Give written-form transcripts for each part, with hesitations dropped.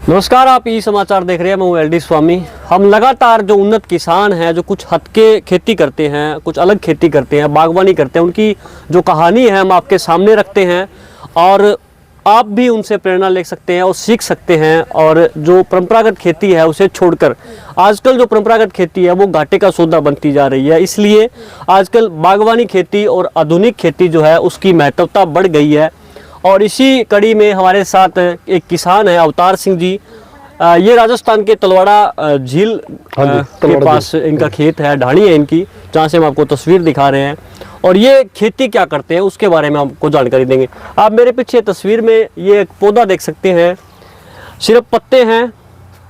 नमस्कार, आप ई समाचार देख रहे हैं। मैं हूं एल डी स्वामी। हम लगातार जो उन्नत किसान हैं, जो कुछ हटके खेती करते हैं, कुछ अलग खेती करते हैं, बागवानी करते हैं, उनकी जो कहानी है हम आपके सामने रखते हैं और आप भी उनसे प्रेरणा ले सकते हैं और सीख सकते हैं। और जो परंपरागत खेती है उसे छोड़कर आजकल जो परंपरागत खेती है वो घाटे का सौदा बनती जा रही है। इसलिए आजकल बागवानी खेती और आधुनिक खेती जो है उसकी महत्वता बढ़ गई है। और इसी कड़ी में हमारे साथ एक किसान है, अवतार सिंह जी। ये राजस्थान के तलवाड़ा झील के पास इनका खेत है, ढाणी है इनकी, जहाँ से हम आपको तस्वीर दिखा रहे हैं। और ये खेती क्या करते हैं उसके बारे में आपको जानकारी देंगे। आप मेरे पीछे तस्वीर में ये एक पौधा देख सकते हैं, सिर्फ पत्ते हैं,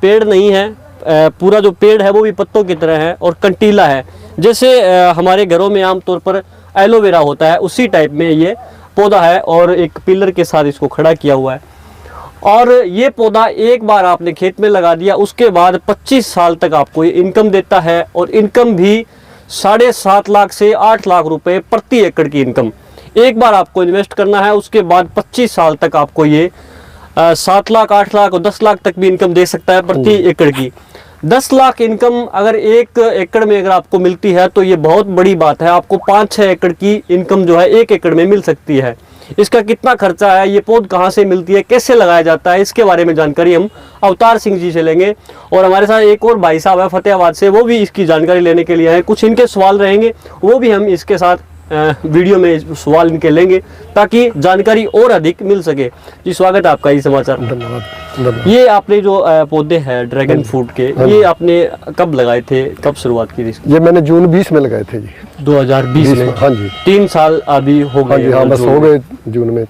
पेड़ नहीं है। पूरा जो पेड़ है वो भी पत्तों की तरह है और कंटीला है। जैसे हमारे घरों में आमतौर पर एलोवेरा होता है उसी टाइप में ये पौधा है और एक पिलर के साथ इसको खड़ा किया हुआ है। और ये पौधा एक बार आपने खेत में लगा दिया, उसके बाद 25 साल तक आपको ये इनकम देता है। और इनकम भी 7.5 लाख से 8 लाख रुपए प्रति एकड़ की इनकम एक बार आपको इन्वेस्ट करना है। उसके बाद 25 साल तक आपको ये 7 लाख, 8 लाख और 10 लाख तक भी इनकम दे सकता है प्रति एकड़ की। 10 लाख इनकम अगर 1 एकड़ में अगर आपको मिलती है तो ये बहुत बड़ी बात है। आपको 5-6 एकड़ की इनकम जो है 1 एकड़ में मिल सकती है। इसका कितना खर्चा है, ये पौध कहाँ से मिलती है, कैसे लगाया जाता है, इसके बारे में जानकारी हम अवतार सिंह जी से लेंगे। और हमारे साथ एक और भाई साहब है फतेहाबाद से, वो भी इसकी जानकारी लेने के लिए आए। कुछ इनके सवाल रहेंगे, वो भी हम इसके साथ वीडियो में सवाल इनके लेंगे ताकि जानकारी और अधिक मिल सके। जी स्वागत है आपका, ये समाचार। धन्यवाद। ये आपने जो पौधे हैं ड्रैगन फ्रूट के, ये आपने कब लगाए थे, कब शुरुआत की थी? ये मैंने जून 20 में लगाए थे जी। 2020 में? हाँ जी। 3 साल अभी हो गए? हाँ जी, हाँ बस हो गए जून में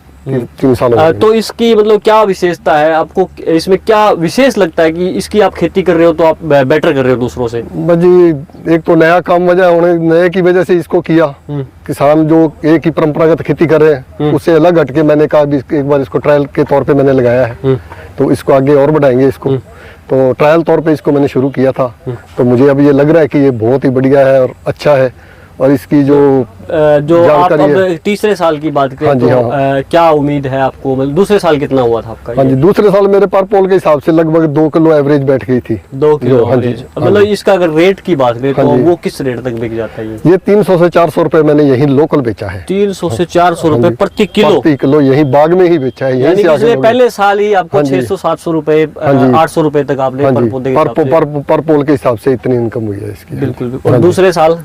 3 साल हो गए। तो इसकी मतलब क्या विशेषता है, आपको इसमें क्या विशेष लगता है कि इसकी आप खेती कर रहे हो तो आप बेटर कर रहे हो दूसरों से? बस जी, एक तो नया काम वजह उन्हें नए की वजह से इसको किया। किसान जो एक ही परंपरागत खेती कर रहे हैं उससे अलग हटके मैंने कहा एक बार इसको ट्रायल के तौर पे मैंने लगाया है, तो इसको आगे और बढ़ाएंगे इसको। तो ट्रायल तौर पे इसको मैंने शुरू किया था। तो मुझे अब ये लग रहा है कि ये बहुत ही बढ़िया है और अच्छा है। और इसकी जो आप अब तीसरे साल की बात करें, हाँ जी, तो हाँ। क्या उम्मीद है आपको? मतलब दूसरे साल कितना हुआ था आपका? हाँ जी, दूसरे साल मेरे पर पोल के हिसाब से लगभग 2 किलो एवरेज बैठ गई थी। 2 किलो? हाँ जी, मतलब इसका अगर रेट की बात करें तो हाँ वो किस रेट तक बिक जाता है? ये 300 से 400 रुपए मैंने यही लोकल बेचा है। 300 से 400 रुपए प्रति किलो? प्रति किलो यही बाग में ही बेचा है। यानी कि पहले साल ही आपको 600-700 रुपए, 800 रुपए तक आपने पर पौधे पर पोल के हिसाब से इतनी इनकम हुई है इसकी। बिल्कुल। और दूसरे साल?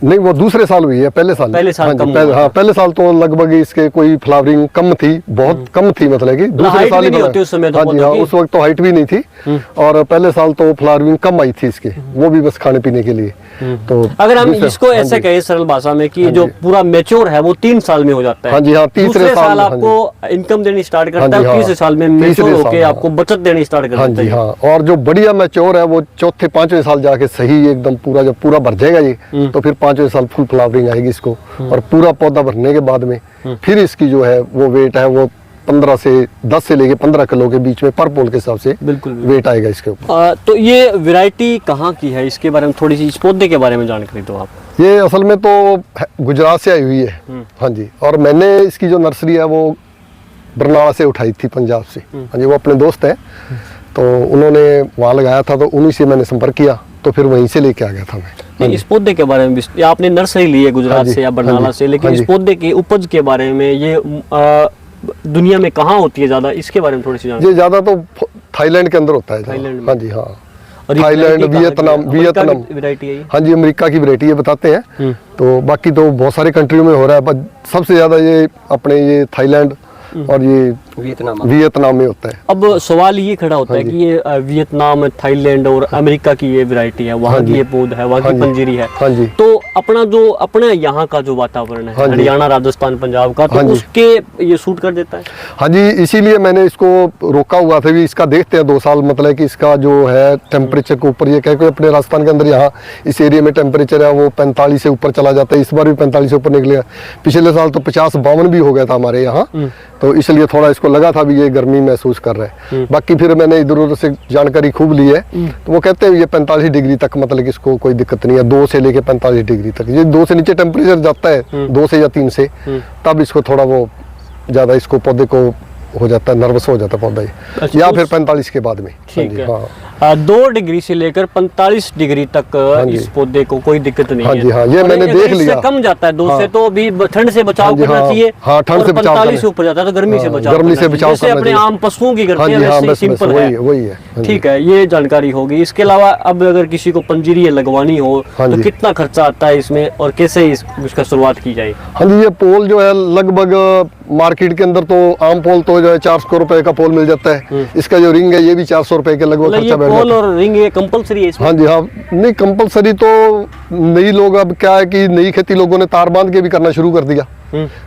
नहीं, वो दूसरे साल हुई है। पहले साल कम हाँ, पहले साल तो लगभग इसके कोई फ्लावरिंग कम थी, बहुत कम थी। मतलब कि दूसरे साल ही होती उस समय तो? हाँ जी, हाँ, उस वक्त तो हाइट भी नहीं थी। और पहले साल तो फ्लावरिंग कम आई थी इसके, वो भी बस खाने पीने के लिए। तो अगर हम इसको ऐसे कहें सरल भाषा में कि जो पूरा मैच्योर है वो 3 साल में हो जाता है। हाँ जी, हाँ। तीसरे साल आपको इनकम देनी स्टार्ट करता है, तीसरे साल में मैच्योर होके आपको बचत देनी स्टार्ट करता है। हाँ जी, हाँ। और जो बढ़िया मैच्योर है वो 4-5वें साल जाके सही एकदम पूरा, जब पूरा भर जाएगा ये तो फिर 5वें साल फुल फ्लावरिंग आएगी इसको। और पूरा पौधा भरने के बाद में फिर इसकी जो है वो वेट है वो 10 से लेके 15 किलो के बीच में पर पोल के हिसाब से बिल्कुल वेट आएगा इसके ऊपर। तो ये वैरायटी कहाँ की है, इसके बारे में थोड़ी सी, इस पौधे के बारे में जानकारी दो आप। ये असल में तो गुजरात से आई हुई है। हाँ जी। और मैंने इसकी जो नर्सरी है वो बरनाला से उठाई थी, पंजाब से। हाँ जी, वो अपने दोस्त हैं तो उन्होंने वहाँ लगाया था, तो उन्हीं से मैंने संपर्क किया, तो फिर वहीं से लेके आ गया था मैं। इस पौधे के बारे में भी आपने नर्सरी ली है गुजरात से या बरनाला से, लेकिन इस पौधे की उपज के बारे में, ये दुनिया में कहाँ होती है ज्यादा, इसके बारे में थोड़ी सी जानकारी। ये ज्यादा तो थाईलैंड के अंदर होता है। हाँ जी, हाँ। थाईलैंड, वियतनाम वैरायटी है। हाँ जी, अमेरिका की वैरायटी है बताते हैं। तो बाकी तो बहुत सारे कंट्रियों में हो रहा है, पर सबसे ज्यादा ये अपने ये थाईलैंड और ये वियतनाम में होता है। अब सवाल ये खड़ा होता है कि ये वियतनाम, थाईलैंड और अमेरिका की ये वैरायटी है, वहाँ की ये पौध है, वहाँ की पंजीरी है। तो अपना यहाँ का जो वातावरण है, हरियाणा, राजस्थान, पंजाब का, तो उसके ये सूट कर देता है। हाँ जी, इसीलिए मैंने इसको रोका हुआ था भी इसका देखते हैं 2 साल, मतलब कि इसका जो है टेम्परेचर के ऊपर, ये कह के अपने राजस्थान के अंदर यहाँ इस एरिया में टेम्परेचर है वो 45 से ऊपर चला जाता है। इस बार भी 45 से ऊपर निकलेगा। पिछले साल तो 50-52 भी हो गया था हमारे यहाँ। तो इसलिए थोड़ा इसको लगा था भी ये गर्मी महसूस कर रहा है। बाकी फिर मैंने इधर उधर से जानकारी खूब ली है, तो वो कहते हैं ये 45 डिग्री तक, मतलब कि इसको कोई दिक्कत नहीं है। 2 से लेके 45 डिग्री तक, ये 2 से नीचे टेम्परेचर जाता है, 2 से या 3 से, तब इसको थोड़ा वो ज्यादा इसको पौधे को हो जाता है, नर्वस हो जाता है पौधा ये, अच्छा, या उस- फिर 45 के बाद में। ठीक है। हाँ 2 डिग्री से लेकर 45 डिग्री तक जी। इस पौधे को कोई दिक्कत नहीं हाँ है। जी, हाँ, ये और मैंने अगर देख इससे लिया। कम जाता है 2 से हाँ। तो भी ठंड से बचाव हाँ जी, करना हाँ। चाहिए। हाँ, ठंड और से बचाव 45 से करना। ऊपर जाता है तो गर्मी से हाँ, बचाव गर्मी से करना बचाव चाहिए। जैसे करना अपने चाहिए। आम पशुओं की करते हाँ हैं जी, हाँ, वैसे ही बस सिंपल वही है। है, वही है। हाँ जी। ठीक है, ये जानकारी होगी। इसके अलावा अब अगर किसी को पंजीरी लगवानी हो हाँ तो जी। कितना खर्चा आता है इसमें और कैसे इसका शुरुआत की जाए? हाँ जी, ये पोल जो है लगभग मार्केट के अंदर तो आम पोल तो जो है 400 रुपए का पोल मिल जाता है। इसका जो रिंग है ये भी 400 रुपए के लगभग मतलब ये खर्चा बैठ पोल जाता है। और रिंग ये कंपलसरी है इसमें? हाँ जी, हाँ, नहीं कंपलसरी तो नई लोग, अब क्या है कि नई खेती लोगों ने तार बांध के भी करना शुरू कर दिया।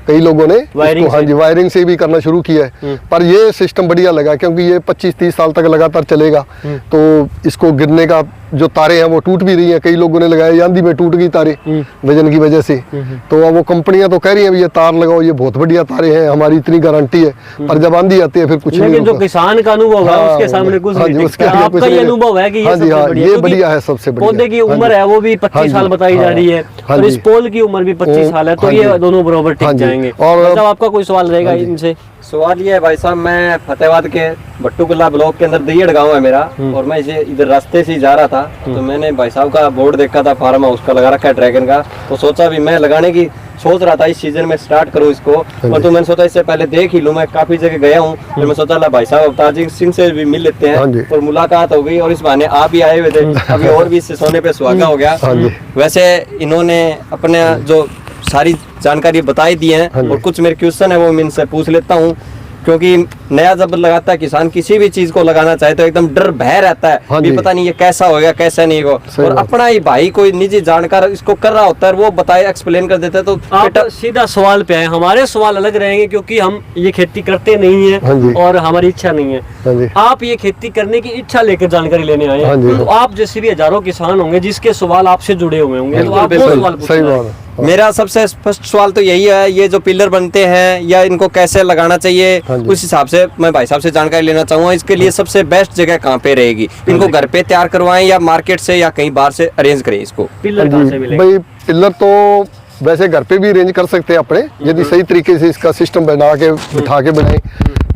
कई लोगों ने वायरिंग इसको, हाँ से? जी, वायरिंग से भी करना शुरू किया है। पर ये सिस्टम बढ़िया लगा क्योंकि ये 25-30 साल तक लगातार चलेगा। तो इसको गिरने का जो तारे हैं वो टूट भी रही हैं, कई लोगों ने लगाए, आंधी में टूट गई तारे वजन की वजह से। तो अब वो कंपनियां तो कह रही हैं भी ये तार लगाओ, ये बहुत बढ़िया तारे हैं, हमारी इतनी गारंटी है। पर जब आंधी आती है फिर कुछ नहीं लेकिन जो होता। किसान का अनुभव है हाँ, उसके सामने कुछ हाँ नहीं जी, दिखता। उसके आगे कुछ आपका ये नहीं है। अनुभव है कि ये हाँ जी, सबसे हाँ, बढ़िया, ये क्योंकि बढ़िया है, सबसे बढ़िया। पौधे की हाँ उम्र जी। है वो भी 25 हाँ साल जी, बताई जा हाँ, रही है हाँ और इस जी। पोल की उम्र भी 25 साल है, तो हाँ ये जी। दोनों बराबर टिक हाँ जी। जाएंगे। और मतलब आपका कोई सवाल रहेगा हाँ जी। इनसे? सवाल ये है भाई साहब, मैं फतेहाबाद के भट्टूकला ब्लॉक के अंदर दियड़ गांव है मेरा, और मैं इसे इधर रास्ते से ही जा रहा था तो मैंने भाई साहब का बोर्ड देखा था, फार्म हाउस का लगा रखा है ड्रैगन का, तो सोचा भी मैं लगाने की सोच रहा था इस सीजन में स्टार्ट करूं इसको। और तो मैंने सोचा इससे पहले देख ही लूं, मैं काफी जगह गया हूं, तो मैं सोचा ला भाई साहब अवतार सिंह से भी मिल लेते हाँ जी। हैं, और मुलाकात हो गई और इस बहाने आप भी आए हुए थे, अभी और भी इससे सोने पे सुहागा हो गया। हाँ जी। वैसे इन्होंने अपने जो सारी जानकारी बताई दी है, हाँ जी। और कुछ मेरे क्वेश्चन है वो मैं इनसे पूछ लेता हूँ, क्योंकि नया जब लगाता है किसान किसी भी चीज को लगाना चाहे तो एकदम डर भय रहता है हाँ भी जी। पता नहीं ये कैसा होगा कैसा नहीं होगा, सही और बात। अपना ही भाई कोई निजी जानकार इसको कर रहा होता है वो बताए एक्सप्लेन कर देता है, तो आप बेटा सीधा सवाल पे आए, हमारे सवाल अलग रहेंगे क्योंकि हम ये खेती करते नहीं हाँ जी। है और हमारी इच्छा नहीं है। हाँ जी। आप ये खेती करने की इच्छा लेकर जानकारी लेने आए हाँ जी। हैं, तो आप जैसे भी हजारों किसान होंगे जिसके सवाल आपसे जुड़े हुए होंगे, तो आप वो बिल्कुल, सवाल सही पूछना है। बात है। मेरा सबसे स्पष्ट सवाल तो यही है, ये जो पिलर बनते हैं या इनको कैसे लगाना चाहिए, हाँ जी। उस हिसाब से मैं भाई साहब से जानकारी लेना चाहूंगा। इसके लिए सबसे बेस्ट जगह कहाँ पे रहेगी? इनको घर पे तैयार करवाएं या मार्केट से या कहीं बाहर से अरेंज करें इसको? पिलर कहाँ से मिलेगा? भाई पिलर तो वैसे घर पे भी अरेंज कर सकते हैं अपने, यदि सही तरीके से इसका सिस्टम बना के बिठा के बनाए,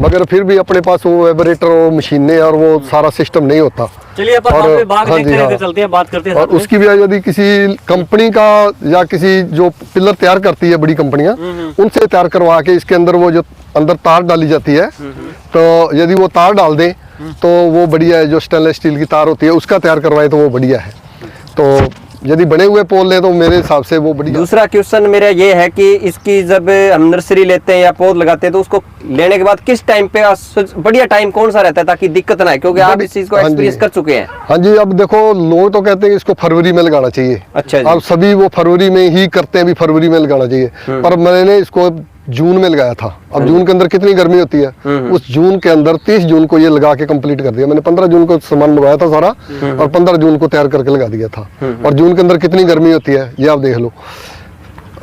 मगर फिर भी अपने पास वो वेबरेटर, वो मशीनें और वो सारा सिस्टम नहीं होता। चलिए अपन और- वहाँ पे बाग हाँ देखते जी, रहते हाँ। चलते हैं, बात करते हैं और साथ में। उसकी भी यदि किसी कंपनी का या किसी जो पिलर तैयार करती है बड़ी कंपनियां, उनसे तैयार करवा के इसके अंदर वो जो अंदर तार डाली जाती है, तो यदि वो तार डाल दें तो वो बढ़िया है। जो स्टेनलेस स्टील की तार होती है उसका तैयार करवाए तो वो बढ़िया है। तो यदि बने हुए पोल लें तो मेरे हिसाब से वो बढ़िया। दूसरा क्वेश्चन मेरा ये है कि इसकी जब हम नर्सरी लेते हैं या पौध लगाते हैं तो उसको लेने के बाद किस टाइम पे बढ़िया टाइम कौन सा रहता है ताकि दिक्कत ना आए, क्योंकि आप इस चीज को हाँ जी। एक्सपीरियंस कर चुके हैं। हाँ जी, अब देखो लोग तो कहते हैं कि इसको फरवरी में लगाना चाहिए। अच्छा जी। अब सभी वो फरवरी में ही करते हैं, भी फरवरी में लगाना चाहिए, पर मैंने इसको जून में लगाया था। अब जून के अंदर कितनी गर्मी होती है, उस जून के अंदर 30 जून को ये लगा के कंप्लीट कर दिया मैंने। 15 जून को सामान मंगवाया था सारा और 15 जून को तैयार करके लगा दिया था। और जून के अंदर कितनी गर्मी होती है ये आप देख लो।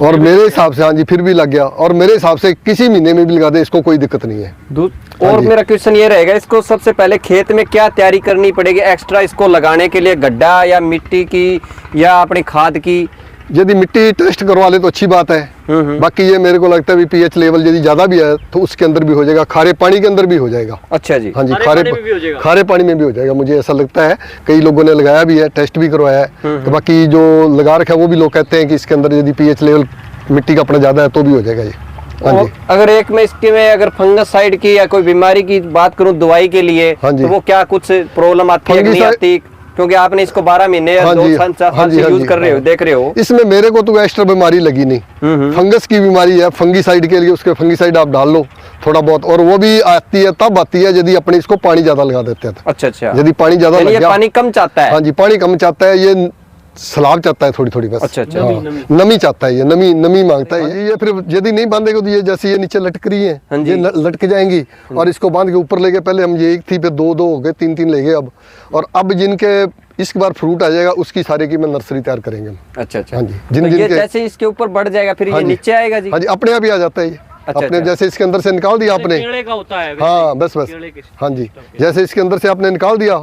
और मेरे हिसाब से हाँ जी फिर भी लग गया, और मेरे हिसाब से किसी महीने में भी लगा दे इसको कोई दिक्कत नहीं है। और हाँ जी। मेरा क्वेश्चन ये रहेगा, इसको सबसे पहले खेत में क्या तैयारी करनी पड़ेगी एक्स्ट्रा इसको लगाने के लिए? गड्ढा या मिट्टी की या अपनी खाद की? यदि मिट्टी टेस्ट करवा ले तो अच्छी बात है। बाकी ये मेरे को लगता है भी पीएच लेवल यदि ज्यादा भी है तो उसके अंदर भी हो जाएगा, खारे पानी के अंदर भी हो जाएगा। अच्छा जी। हाँ जी, खारे पानी में भी हो जाएगा? खारे पानी में भी हो जाएगा, मुझे ऐसा लगता है। कई लोगों ने लगाया भी है, टेस्ट भी करवाया है। तो बाकी जो लगा रखा है वो भी लोग कहते हैं कि इसके अंदर यदि पीएच लेवल मिट्टी का अपना ज्यादा है तो भी हो जाएगा ये। हाँ और जी। अगर एक में इसके में अगर फंगस साइड की या कोई बीमारी की बात करूं दवाई के लिए, हाँ जी। तो वो क्या कुछ प्रॉब्लम आती है कि नहीं फंगिसाइड- आती? क्योंकि आपने इसको 12 महीने या हाँ 2 जी, साल 4 हाँ साल जी, से हाँ यूज जी, कर रहे हो, हाँ। देख रहे हो। इसमें मेरे को तो एक्स्ट्रा बीमारी लगी नहीं। फंगस की बीमारी है, फंगिसाइड के लिए उसके फंगिसाइड आप डाल लो थोड़ा बहुत, और वो भी आती है तब आती है यदि अपने इसको पानी ज्यादा लगा देते हैं तो। अच्छा अच्छा। यदि पानी ज्यादा यानी लग ये गया, पानी कम चाहता है? हाँ जी, पानी कम चाहता है, ये सलाब चाहता है थोड़ी थोड़ी बस। अच्छा, अच्छा। हाँ, नमी चाहता है, ये नमी नमी मांगता है ये फिर यदि नहीं बांधेगा तो ये जैसे ये नीचे लटक रही है, हाँ जी। ये लटक जाएंगी। और इसको बांध के ऊपर लेके, पहले हम ये एक थी, फिर 2 हो गए, 3 ले गए अब। और अब जिनके इसके बाद फ्रूट आ जाएगा उसकी सारे की मैं नर्सरी तैयार करेंगे हम। अच्छा अच्छा। हाँ जी, तो जिन ये जिनके जैसे इसके ऊपर बढ़ जाएगा फिर हाँ ये जी। नीचे आएगा जी? हाँ जी, अपने आप ही आ जाता है ये। अच्छा, अपने अच्छा। जैसे इसके अंदर से निकाल दिया आपने, कीड़े का होता है वैसे। हाँ बस कीड़े के- हाँ जी, जैसे इसके अंदर से आपने निकाल दिया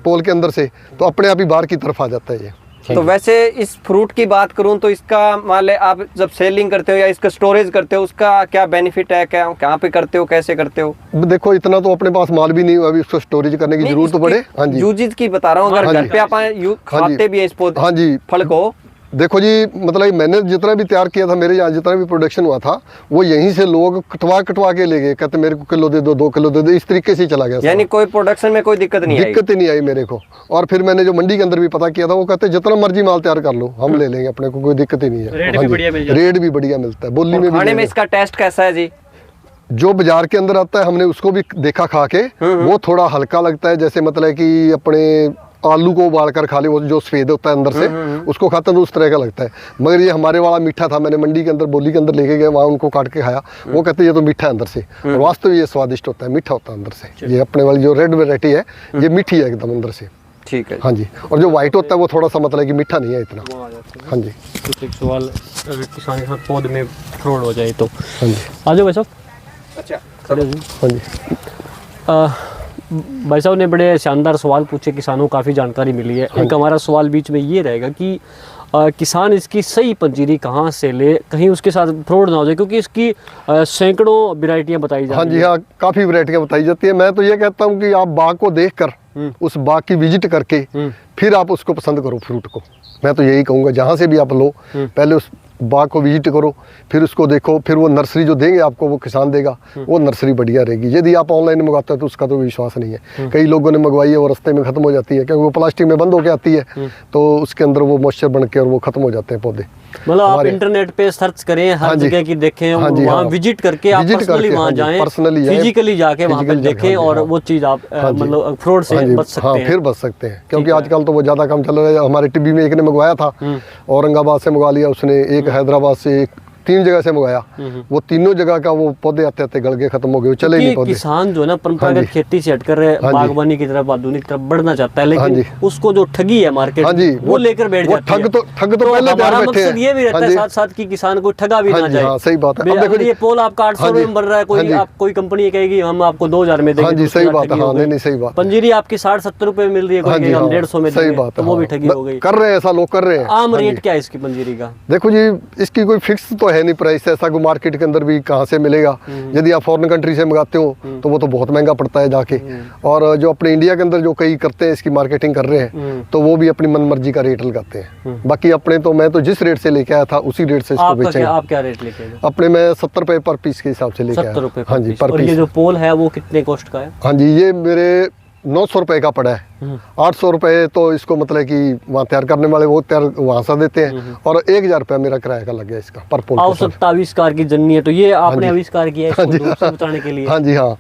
पोल के अंदर से, तो अपने आप ही बाहर की तरफ आ जाता है ये। तो वैसे इस फ्रूट की बात करूं तो इसका मान ले आप जब सेलिंग करते हो या इसका स्टोरेज करते हो उसका क्या बेनिफिट है, क्या कहाँ पे करते हो, कैसे करते हो? देखो इतना तो अपने पास माल भी नहीं हुआ, अभी उसको स्टोरेज करने की जरूरत तो पड़े। हाँ जी, यूजेस की बता रहा हूँ, अगर घर पे आप खाते भी हैं इस पौधे, हाँ जी, फल को। देखो जी, मतलब मैंने जितना भी तैयार किया था, मेरे यहाँ जितना भी प्रोडक्शन हुआ था, वो यहीं से लोग कटवा के ले गए, कहते मेरे को किलो दे दो, 2 किलो दे दो, इस तरीके से ही चला गया। यानी कोई प्रोडक्शन में कोई दिक्कत नहीं आई? दिक्कत ही नहीं आई मेरे को। और फिर मैंने जो मंडी के अंदर भी पता किया था, वो कहते जितना मर्जी माल तैयार कर लो, हम ले लेंगे, अपने को कोई दिक्कत ही नहीं है। रेट भी बढ़िया मिलता है, बोली में भी। खाने में इसका टेस्ट कैसा है जी? जो बाजार के अंदर आता है, हमने उसको भी देखा खा के, वो थोड़ा हल्का लगता है, जैसे मतलब कि अपने आलू को उबाल कर खा ले, वो जो सफेद होता है अंदर से, उसको खाते हैं तो उस तरह का लगता है। मगर ये हमारे वाला मीठा था, मैंने मंडी के अंदर बोली के अंदर लेके गए, वहाँ उनको काट के खाया, वो कहते हैं ये तो मीठा है अंदर से, और वास्तव में ये स्वादिष्ट होता है, मीठा होता है अंदर से। ये अपने वाली जो रेड वेराइटी है, ये मीठी है एकदम अंदर से। ठीक है। हाँ जी, और जो व्हाइट होता है वो थोड़ा सा मतलब कि मीठा नहीं है इतना। हाँ जी, कुछ एक सवाल अगर किसान के साथ पौधे में फ्रॉड हो जाए तो? हाँ जी, आ जाओ भाई साहब। अच्छा, हाँ जी। भाई साहब ने बड़े शानदार सवाल पूछे, किसानों को काफ़ी जानकारी मिली है। एक हमारा सवाल बीच में ये रहेगा कि किसान इसकी सही पंजीरी कहाँ से ले, कहीं उसके साथ फ्रॉड ना हो जाए, क्योंकि इसकी सैकड़ों वैरायटियाँ बताई जाती हैं। हाँ जी, हाँ, काफ़ी वैरायटियाँ बताई जाती है। मैं तो ये कहता हूँ कि आप बाग को देख कर, उस बाग की विजिट करके फिर आप उसको पसंद करो फ्रूट को। मैं तो यही कहूँगा, जहाँ से भी आप लो, पहले उस बाग को विजिट करो, फिर उसको देखो, फिर वो नर्सरी जो देंगे आपको, वो किसान देगा, वो नर्सरी बढ़िया रहेगी। यदि आप ऑनलाइन मंगवाते हो तो उसका तो विश्वास नहीं है। कई लोगों ने मंगवाई है, वो रास्ते में खत्म हो जाती है, क्योंकि वो प्लास्टिक में बंद होकर आती है, तो उसके अंदर वो मॉइस्चर बन के और वो खत्म हो जाते हैं पौधे। मतलब आप इंटरनेट पे सर्च करें, हर जगह की देखें, वहाँ विजिट करके आप पर्सनली वहाँ जाएं, फिजिकली जाके वहाँ पे देखें, और वो चीज़ आप मतलब फ्रॉड से बच सकते हैं। फिर बच सकते हैं, क्योंकि आजकल तो वो ज़्यादा काम चल रहा है। हमारे टीवी में एक ने मंगवाया था, औरंगाबाद से मंगवा लिया उसने, एक हैदराबाद से, 3 जगह से मंगाया, वो तीनों जगह का वो पौधे आते आते गल के खत्म हो गए, चले नहीं पौधे। किसान जो है ना परंपरागत खेती से हटकर बागवानी की तरफ, आधुनिक तरफ बढ़ना चाहता है, लेकिन उसको जो ठगी है मार्केट, वो लेकर बैठ जाता है। ठग तो पहले हमारा मकसद ये भी रहता है साथ साथ कि किसान को ठगा भी ना जाए। सही बात है। अब देखो ये पोल आपका 800 में बन रहा है, कोई कंपनी कहेगी हम आपको 2000 में देंगे, सही बात है। नहीं, सही बात। पंजीरी आपकी 60-70 रुपए में मिल रही है, कोई हम 150 में देंगे, तो वो भी ठगी हो गई। कर रहे हैं ऐसा, लोग कर रहे हैं। आम रेट क्या है इसकी पंजीरी का? देखो जी, इसकी कोई फिक्स तो है नहीं प्राइस, ऐसा को मार्केट के अंदर भी कहाँ से मिलेगा। यदि आप फॉरेन कंट्री से मंगाते हो तो वो तो बहुत महंगा पड़ता है जाके, और जो अपने इंडिया के अंदर जो कई करते हैं इसकी मार्केटिंग कर रहे हैं, तो वो भी अपनी मनमर्जी का रेट लगाते हैं। बाकी अपने तो मैं तो जिस रेट से लेके आया था उसी रेट से इसको बेचेंगे। आप क्या रेट लेके आए? अपने में 70 रुपए पर पीस के हिसाब से लेके आया। 70 रुपए? हाँ जी, पर पीस। और ये जो पोल है वो कितने कॉस्ट का है? हाँ जी, ये मेरे 900 रुपए का पड़ा है। 800 रुपए तो इसको मतलब कि वहाँ तैयार करने वाले वो तैयार वहाँ से देते हैं, और 1000 रुपया मेरा किराया का लग गया इसका पर पोल। औसत आविष्कार की जननी है, तो ये आपने आविष्कार किया है इसको दूर से बताने के लिए? हाँ जी, हाँ।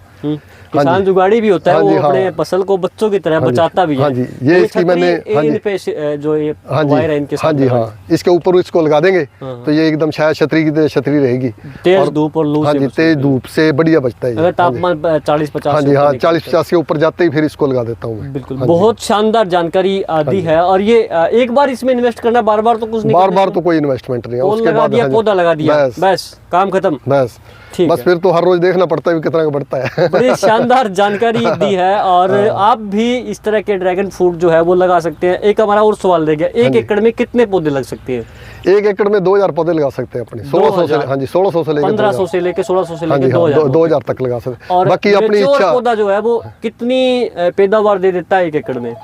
किसान जुगाड़ी भी होता है, वो अपने फसल को बच्चों की तरह बचाता भी है। हाँ जी, ये इसकी मैंने जो ये वायर है इनके साथ, हाँ जी, हाँ, इसके ऊपर इसको लगा देंगे तो ये एकदम शायद छतरी की तरह छतरी रहेगी। तेज धूप और लू से, हाँ जी, तेज धूप से बढ़िया बचता है। अगर तापमान 40-50, हाँ जी, हाँ, 40-50 के ऊपर जाते ही फिर इसको लगा देता हूँ मैं। बिल्कुल, बहुत शानदार जानकारी दी है। और ये एक बार इसमें इन्वेस्ट करना, बार बार तो कुछ नहीं, बार तो कोई इन्वेस्टमेंट नहीं है। उसके बाद पौधा लगा दिया, बस काम खत्म, बस फिर तो हर रोज देखना पड़ता है कितना का बढ़ता है। बड़ी शानदार जानकारी दी है। और आप भी इस तरह के ड्रैगन फ्रूट जो है वो लगा सकते हैं। एक हमारा और सवाल रह गया, 1 एकड़ में कितने पौधे लग सकते हैं? 1 एकड़ में 2000 पौधे लगा सकते हैं अपने। 1600 से, हाँ जी, 1600 से लेकर 1500 से लेकर 1600 से लेकर 2000 तक लगा सकते हैं। और बाकी अपनी इच्छा। पौधा जो है वो कितनी पैदावार दे देता है 1 एकड़ में?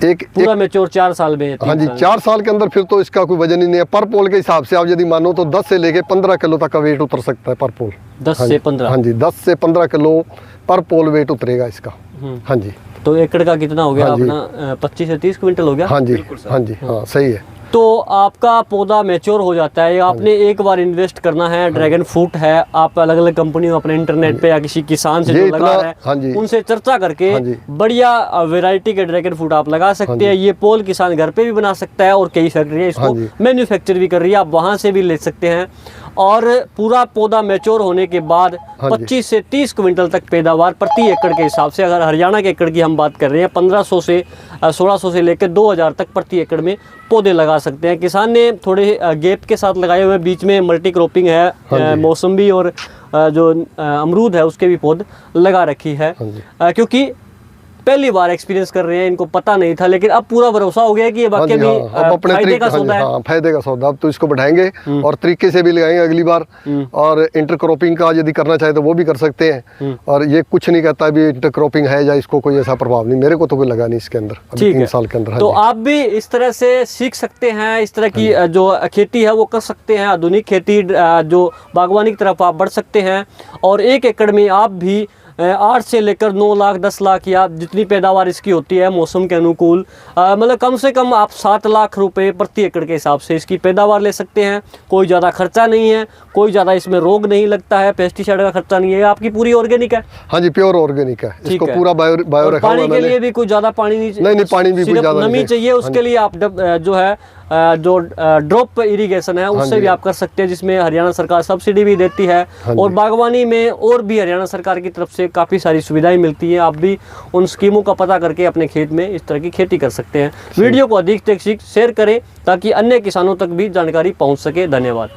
पूरा मैच्योर 4 साल में? हाँ जी, 4 साल के अंदर फिर तो इसका कोई वजन ही नहीं है। पर पोल के हिसाब से आप यदि मानो तो 10 से लेके 15 किलो तक का वेट उतर सकता है पर पोल। 10 से 15? हाँ जी, 10 से 15 किलो पर पोल वेट उतरेगा इसका। हाँ जी, तो एकड़ का कितना हो गया अपना? 25 से 30 क्विंटल हो गया। हाँ जी, हाँ जी, हाँ, सही है। तो आपका पौधा मैच्योर हो जाता है। आपने एक बार इन्वेस्ट करना है, ड्रैगन फ्रूट है, आप अलग अलग कंपनियों अपने इंटरनेट पे या किसी किसान से जो लगा रहे हैं उनसे चर्चा करके बढ़िया वैरायटी के ड्रैगन फ्रूट आप लगा सकते हैं। ये पोल किसान घर पे भी बना सकता है, और कई फैक्ट्रियाँ इसको मैन्युफैक्चर भी कर रही है, आप वहाँ से भी ले सकते हैं। और पूरा पौधा मैच्योर होने के बाद 25 से 30 क्विंटल तक पैदावार प्रति एकड़ के हिसाब से, अगर हरियाणा के एकड़ की हम बात कर रहे हैं, 1500 से 1600 से लेकर 2000 तक प्रति एकड़ में पौधे लगा सकते हैं। किसान ने थोड़े गैप के साथ लगाए हुए, बीच में मल्टी क्रॉपिंग है, मौसम्बी और जो अमरूद है उसके भी पौधे लगा रखी है, क्योंकि पहली बार एक्सपीरियंस कर रहे हैं, इनको पता नहीं था, लेकिन अब पूरा भरोसा हो गया कि ये हाँ वाकई जी, में हाँ, अब अपने फायदे का सौदा है। हाँ, फायदे का सौदा। अब तो इसको बढ़ाएंगे और तरीके से भी लगाएंगे अगली बार, और इंटरक्रॉपिंग का यदि करना चाहे तो वो भी कर सकते हैं। और ये कुछ नहीं कहता भी इंटरक्रॉपिंग है या इसको कोई ऐसा प्रभाव नहीं, मेरे को तो कोई लगा नहीं इसके अंदर अभी ठीक 3 है। साल के अंदर। हाँ तो जी। आप भी इस तरह से सीख सकते हैं, इस तरह की जो खेती है वो कर सकते हैं, आधुनिक खेती जो बागवानी की तरफ आप बढ़ सकते हैं। और 1 एकड़ में आप भी 8 से लेकर 9 लाख 10 लाख या जितनी पैदावार इसकी होती है मौसम के अनुकूल, मतलब कम से कम आप 7 लाख रुपए प्रति एकड़ के हिसाब से इसकी पैदावार ले सकते हैं। कोई ज़्यादा खर्चा नहीं है, कोई ज़्यादा इसमें रोग नहीं लगता है, पेस्टिसाइड का खर्चा नहीं है, आपकी पूरी ऑर्गेनिक है। हाँ जी, प्योर ऑर्गेनिक है। ठीक इसको है। पूरा बायो और रखा हुआ पानी के मैंने। लिए भी कोई ज़्यादा पानी नहीं, नहीं, पानी भी कोई सिर्फ ज़्यादा नमी नहीं चाहिए। उसके लिए आप जो है जो ड्रॉप इरिगेशन है उससे भी आप कर सकते हैं, जिसमें हरियाणा सरकार सब्सिडी भी देती है। और बागवानी में और भी हरियाणा सरकार की तरफ से काफ़ी सारी सुविधाएं मिलती हैं। आप भी उन स्कीमों का पता करके अपने खेत में इस तरह की खेती कर सकते हैं। वीडियो को अधिक से अधिक शेयर करें ताकि अन्य किसानों तक भी जानकारी पहुंच सके। धन्यवाद।